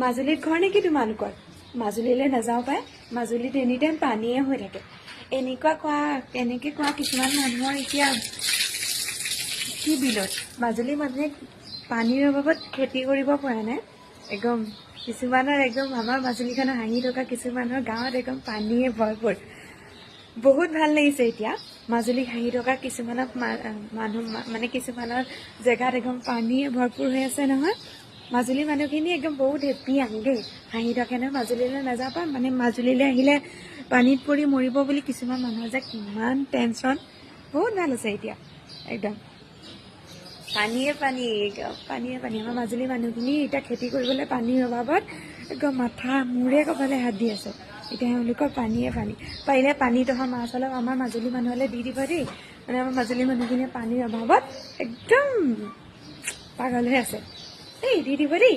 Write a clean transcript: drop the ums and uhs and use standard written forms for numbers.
মাজুলীত ঘৰ নেকি তোমালোকৰ? মাজুলীলৈ নাযাওঁ পাই। মাজুলীত এনি টাইম পানীয়ে হৈ থাকে। এনেকে কোৱা কিছুমান মানুহৰ এতিয়া কি বিলত মাজুলীৰ মানুহে পানীৰ অভাৱত খেতি কৰিব পৰা নাই। একদম কিছুমানৰ একদম আমাৰ মাজুলীখনৰ হাঁহি থকা কিছুমানৰ গাঁৱত একদম পানীয়ে ভৰপূৰ। বহুত ভাল লাগিছে এতিয়া মাজুলীক হাঁহি থকা কিছুমানৰ মানুহ মানে কিছুমানৰ জেগাত একদম পানীয়ে ভৰপূৰ হৈ আছে নহয়। মাজুলীৰ মানুহখিনি একদম বহুত হেপী আমি দেই, হাঁহি থাকে নহয়। মাজুলীলৈ নাযাওঁ পাই মানে মাজুলীলৈ আহিলে পানীত পৰি মৰিব বুলি কিছুমান মানুহৰ যে কিমান টেনশ্যন। বহুত ভাল হৈছে এতিয়া একদম পানীয়ে পানী আমাৰ মাজুলীৰ মানুহখিনি এতিয়া খেতি কৰিবলৈ পানীৰ অভাৱত একদম মাথা মূৰে কপালে হাত দি আছে। এতিয়া তেওঁলোকৰ পানীয়ে পানী। পাৰিলে পানীত অহা মাছ অলপ আমাৰ মাজুলী মানুহলৈ দি দিব দেই। মানে আমাৰ মাজুলীৰ মানুহখিনিয়ে পানীৰ অভাৱত একদম পাগল হৈ আছে দেই, দি দিব দেই।